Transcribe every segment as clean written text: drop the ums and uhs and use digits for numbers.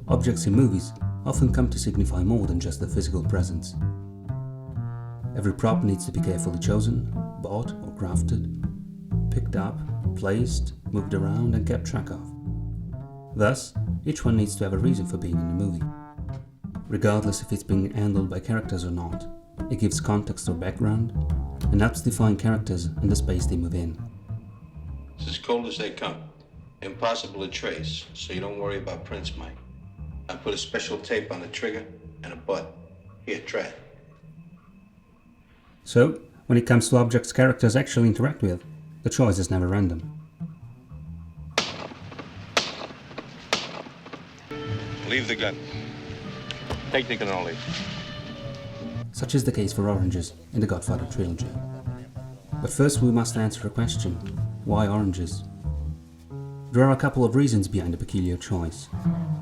objects in movies often come to signify more than just their physical presence. Every prop needs to be carefully chosen, bought or crafted, picked up, placed, moved around and kept track of. Thus, each one needs to have a reason for being in the movie. Regardless if it's being handled by characters or not, it gives context or background and helps define characters and the space they move in. It's as cold as they come. Impossible to trace, so you don't worry about prints, Mike. I put a special tape on the trigger and a butt. Here, try it. So, when it comes to objects characters actually interact with, the choice is never random. Leave the gun. Technique and only. Such is the case for oranges in the Godfather trilogy. But first we must answer a question: why oranges? There are a couple of reasons behind the peculiar choice,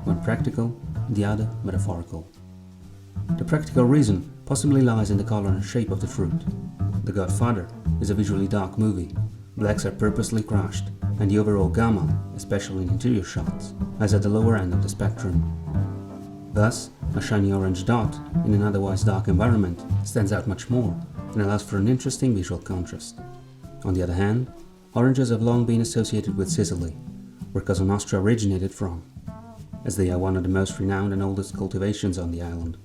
one practical, the other metaphorical. The practical reason possibly lies in the color and shape of the fruit. The Godfather is a visually dark movie, blacks are purposely crushed, and the overall gamma, especially in interior shots, is at the lower end of the spectrum. Thus, a shiny orange dot in an otherwise dark environment stands out much more and allows for an interesting visual contrast. On the other hand, oranges have long been associated with Sicily, where Cosa Nostra originated from, as they are one of the most renowned and oldest cultivations on the island.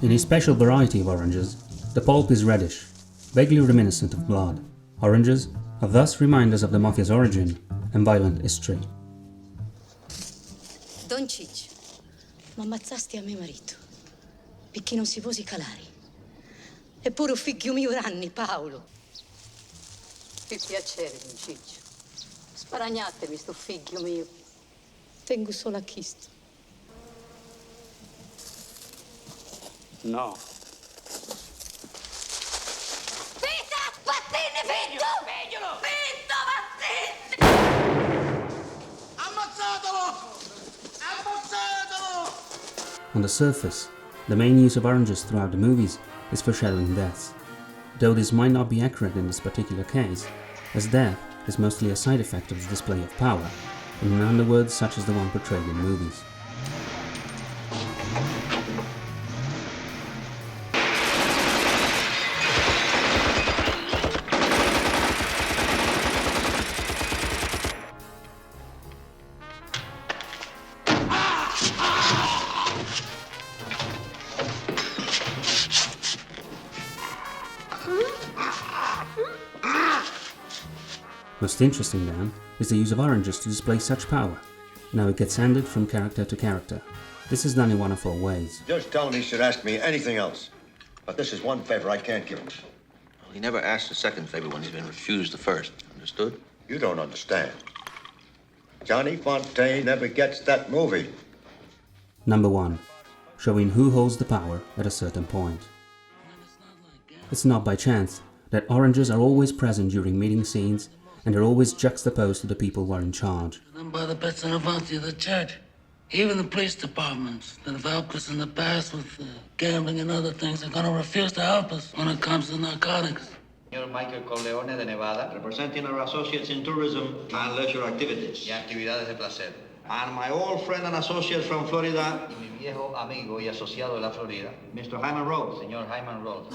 In a special variety of oranges, the pulp is reddish, vaguely reminiscent of blood. Oranges are thus reminders of the mafia's origin and violent history. Don Ciccio, ma ammazzasti a mio marito, perché non si può calare. Eppure un figlio mio anni, Paolo. Che piacere, Don Ciccio. Sparagnatemi, sto figlio mio. Tengo solo a chisto. No. Vita! Vattene, Vitto! Sveglialo! Vitto, vattene! Ammazzatelo! Ammazzatelo! On the surface, the main use of oranges throughout the movies is foreshadowing deaths, though this might not be accurate in this particular case, as death is mostly a side effect of the display of power, in an underworld such as the one portrayed in movies. Most interesting then is the use of oranges to display such power, and how it gets handed from character to character. This is done in one of four ways. Just tell him he should ask me anything else. But this is one favor I can't give him. Well, he never asks the second favor when he's been refused the first. Understood? You don't understand. Johnny Fontaine never gets that movie. Number 1. Showing who holds the power at a certain point. It's not by chance that oranges are always present during meeting scenes and are always juxtaposed to the people who are in charge. Them by the bits and about the church. Even the police departments that have helped us in the past with gambling and other things are going to refuse to help us when it comes to narcotics. Señor Michael Corleone de Nevada, Representing our associates in tourism and leisure activities. y actividades de placer. And my old friend and associate from Florida, Y mi viejo amigo y asociado de la Florida, Mr. Hyman Rhodes. señor Hyman Rhodes.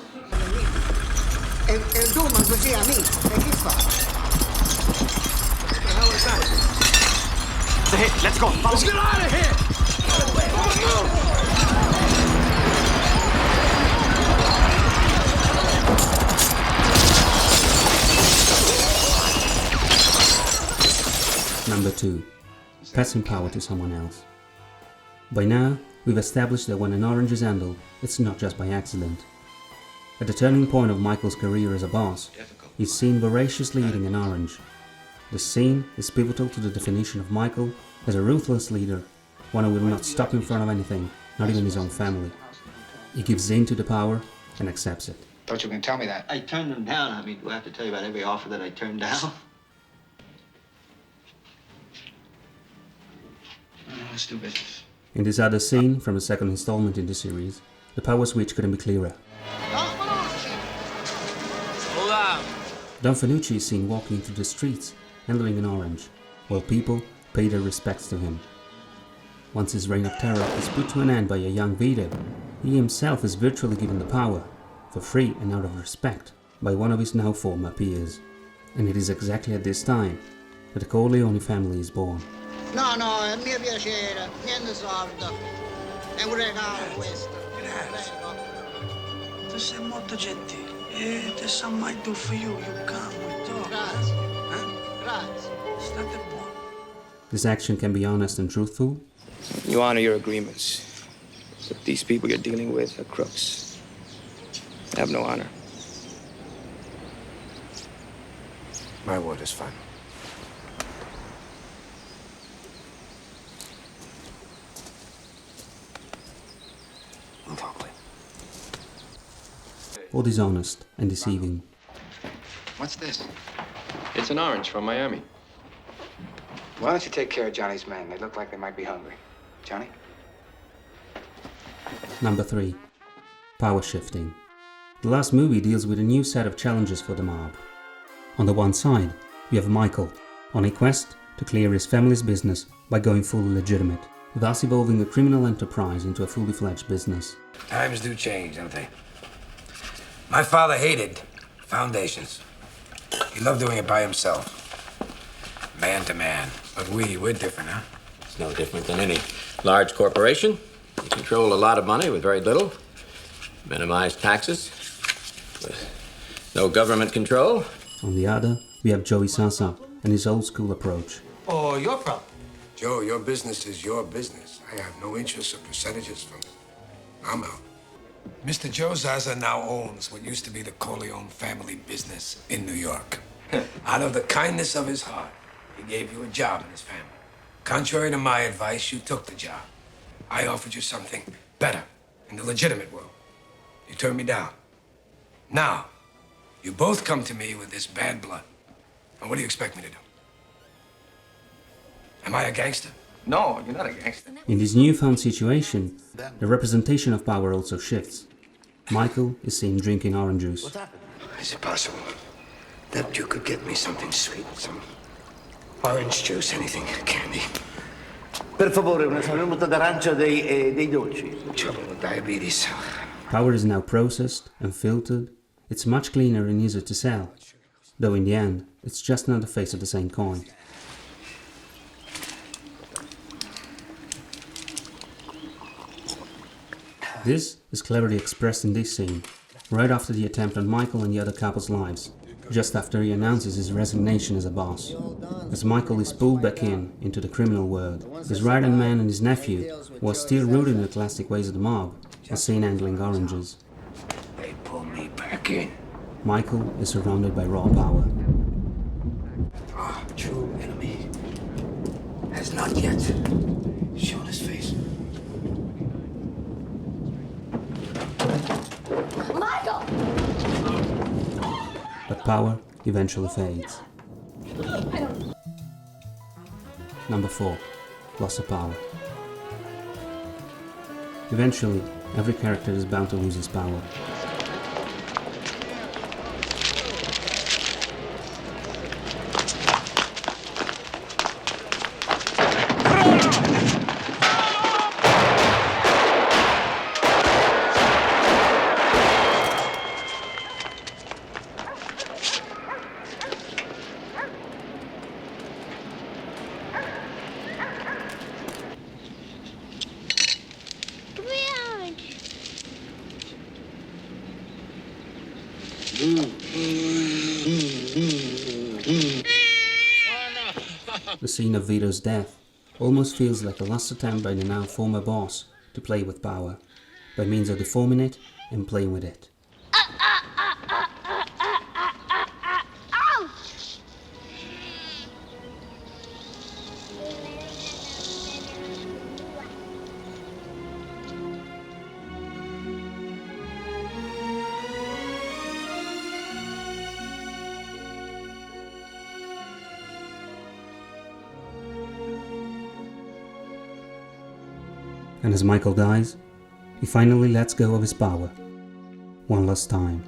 Il Duman così amico, e chi fa? It's a hit. Let's go. Let's get out of here! Number 2. Passing power to someone else. By now, we've established that when an orange is handled, it's not just by accident. At the turning point of Michael's career as a boss, he's seen voraciously eating an orange. The scene is pivotal to the definition of Michael as a ruthless leader, one who will not stop in front of anything, not even his own family. He gives in to the power and accepts it. Thought you were going to tell me that. I turned them down. I mean, do I have to tell you about every offer that I turned down? Let's do business. In this other scene from the second installment in the series, the power switch couldn't be clearer. Don Fanucci is seen walking through the streets, handling an orange, while people pay their respects to him. Once his reign of terror is put to an end by a young Vito, he himself is virtually given the power, for free and out of respect, by one of his now former peers. And it is exactly at this time that the Corleone family is born. No, no, è mio piacere, niente sordo. È un regalo questo. Grazie. Prego. Tu sei molto gentile. This I might do for you. You come, we talk. Grazie. Huh? Grazie. State buono. This action can be honest and truthful, You honor your agreements. But these people you're dealing with are crooks. They have no honor. My word is final. We'll talk later. or dishonest and deceiving. What's this? It's an orange from Miami. Why don't you take care of Johnny's men? They look like they might be hungry. Johnny? Number 3. Power shifting. The last movie deals with a new set of challenges for the mob. On the one side, we have Michael, on a quest to clear his family's business by going fully legitimate, thus evolving a criminal enterprise into a fully fledged business. Times do change, don't they? My father hated foundations. He loved doing it by himself. Man to man. But we're different, huh? It's no different than any large corporation. You control a lot of money with very little. Minimize taxes. With no government control. On the other, we have Joey Sasa and his old school approach. Oh, your problem. Joe, your business is your business. I have no interest or percentages from it. I'm out. Mr. Joe Zaza now owns what used to be the Corleone family business in New York. Out of the kindness of his heart, he gave you a job in his family. Contrary to my advice, you took the job. I offered you something better in the legitimate world. You turned me down. Now, you both come to me with this bad blood. And what do you expect me to do? Am I a gangster? No, you're not a gangster. In this newfound situation, the representation of power also shifts. Michael is seen drinking orange juice. Is it possible that you could get me something sweet, some orange juice, anything, candy? Per favore, una saluta d'arancia dei dolci. Children with diabetes. Power is now processed and filtered. It's much cleaner and easier to sell, though in the end, it's just another face of the same coin. This is cleverly expressed in this scene, right after the attempt on Michael and the other couple's lives, just after he announces his resignation as a boss. As Michael is pulled back into the criminal world, his right-hand man and his nephew, who are still rooted in the classic ways of the mob, are seen handling oranges. They pull me back in. Michael is surrounded by raw power. Our true enemy has not yet shown his face. Michael! But power eventually fades. Number 4. Loss of power. Eventually, every character is bound to lose his power. The scene of Vito's death almost feels like a last attempt by the now former boss to play with power, by means of deforming it and playing with it. And as Michael dies, he finally lets go of his power, one last time.